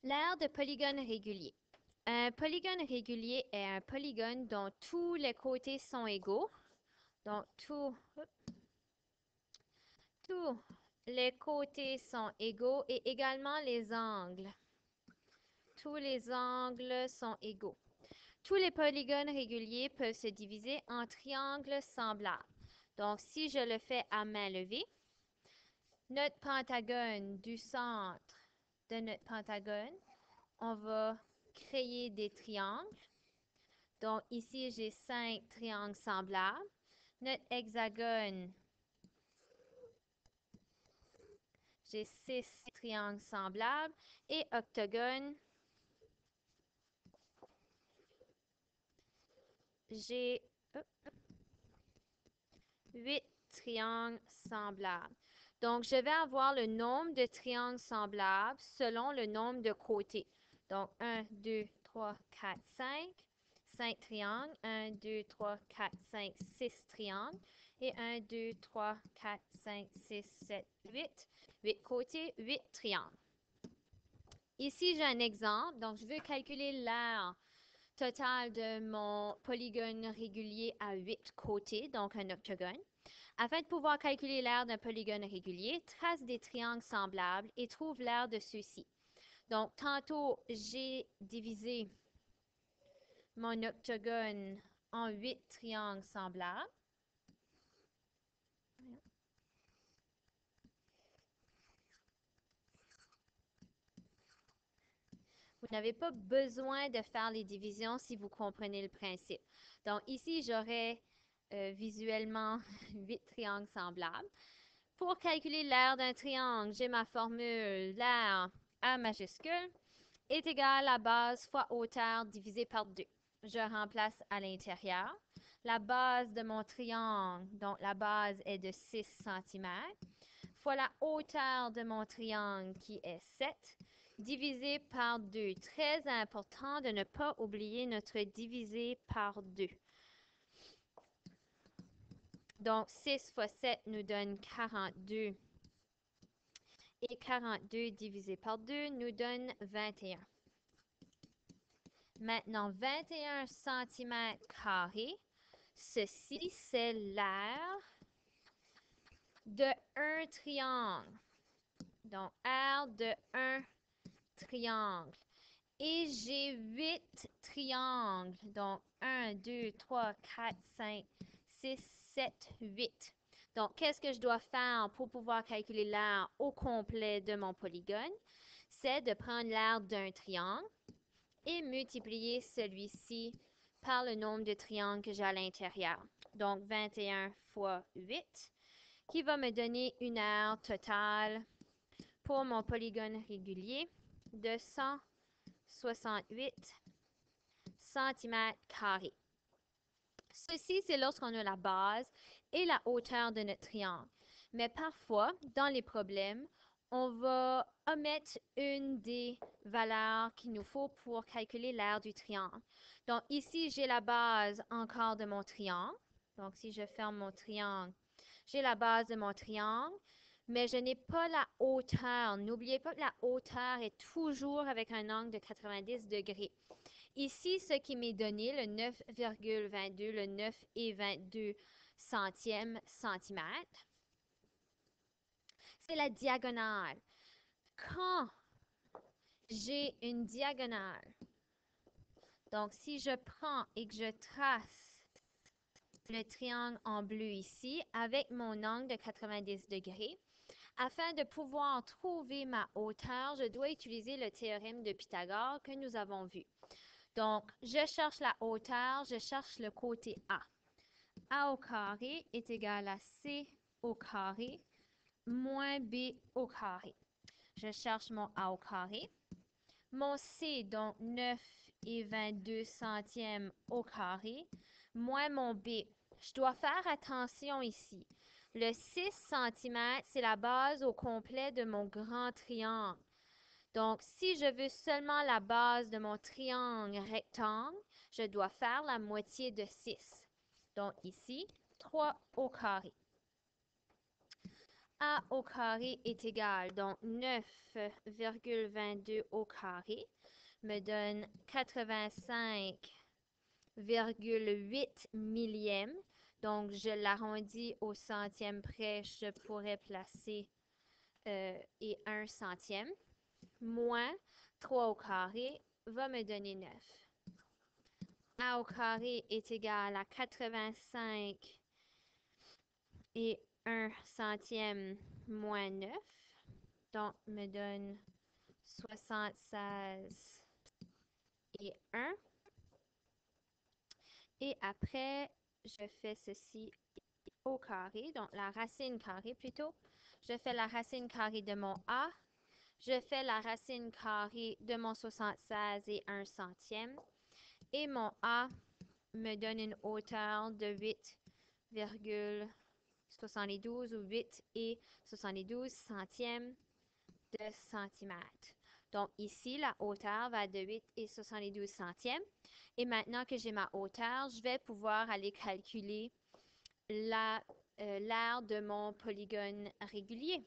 L'aire de polygone régulier. Un polygone régulier est un polygone dont tous les côtés sont égaux. Donc, tous les côtés sont égaux et également les angles. Tous les angles sont égaux. Tous les polygones réguliers peuvent se diviser en triangles semblables. Donc, si je le fais à main levée, notre pentagone du centre de notre pentagone, on va créer des triangles. Donc, ici, j'ai 5 triangles semblables. Notre hexagone, j'ai 6 triangles semblables. Et octogone, j'ai 8 triangles semblables. Donc, je vais avoir le nombre de triangles semblables selon le nombre de côtés. Donc, 1, 2, 3, 4, 5. 5 triangles. 1, 2, 3, 4, 5, 6 triangles. Et 1, 2, 3, 4, 5, 6, 7, 8. 8 côtés, 8 triangles. Ici, j'ai un exemple. Donc, je veux calculer l'aire totale de mon polygone régulier à 8 côtés, donc un octogone. Afin de pouvoir calculer l'aire d'un polygone régulier, trace des triangles semblables et trouve l'aire de ceux-ci. Donc, tantôt, j'ai divisé mon octogone en 8 triangles semblables. Vous n'avez pas besoin de faire les divisions si vous comprenez le principe. Donc, ici, j'aurai visuellement 8 triangles semblables. Pour calculer l'aire d'un triangle, j'ai ma formule. L'aire A majuscule est égal à base fois hauteur divisé par 2. Je remplace à l'intérieur. La base de mon triangle, donc la base est de 6 cm, fois la hauteur de mon triangle qui est 7, divisé par 2. Très important de ne pas oublier notre divisé par 2. Donc, 6 fois 7 nous donne 42. Et 42 divisé par 2 nous donne 21. Maintenant, 21 cm². Ceci, c'est l'aire de un triangle. Donc, aire de un triangle. Et j'ai 8 triangles. Donc, 1, 2, 3, 4, 5, 6, 7, 8. Donc, qu'est-ce que je dois faire pour pouvoir calculer l'aire au complet de mon polygone? C'est de prendre l'aire d'un triangle et multiplier celui-ci par le nombre de triangles que j'ai à l'intérieur. Donc, 21 fois 8, qui va me donner une aire totale pour mon polygone régulier de 168 cm². Ceci, c'est lorsqu'on a la base et la hauteur de notre triangle. Mais parfois, dans les problèmes, on va omettre une des valeurs qu'il nous faut pour calculer l'aire du triangle. Donc ici, j'ai la base encore de mon triangle. Donc si je ferme mon triangle, j'ai la base de mon triangle, mais je n'ai pas la hauteur. N'oubliez pas que la hauteur est toujours avec un angle de 90 degrés. Ici, ce qui m'est donné, le 9,22, le 9 et 22 centièmes centimètres, c'est la diagonale. Quand j'ai une diagonale, donc si je prends et que je trace le triangle en bleu ici avec mon angle de 90 degrés, afin de pouvoir trouver ma hauteur, je dois utiliser le théorème de Pythagore que nous avons vu. Donc, je cherche la hauteur, je cherche le côté A. A au carré est égal à C au carré moins B au carré. Je cherche mon A au carré. Mon C, donc 9 et 22 centièmes au carré, moins mon B. Je dois faire attention ici. Le 6 cm, c'est la base au complet de mon grand triangle. Donc, si je veux seulement la base de mon triangle rectangle, je dois faire la moitié de 6. Donc, ici, 3 au carré. A au carré est égal, donc 9,22 au carré me donne 85,8 millièmes. Donc, je l'arrondis au centième près, je pourrais placer et 1 centième. Moins 3 au carré va me donner 9. A au carré est égal à 85 et 1 centième moins 9. Donc, me donne 76 et 1. Et après, je fais ceci au carré, donc la racine carrée plutôt. Je fais la racine carrée de mon A. Je fais la racine carrée de mon 76 et 1 centième. Et mon A me donne une hauteur de 8,72 ou 8 et 72 centièmes de centimètre. Donc ici, la hauteur va de 8 et 72 centièmes. Et maintenant que j'ai ma hauteur, je vais pouvoir aller calculer l'aire de mon polygone régulier.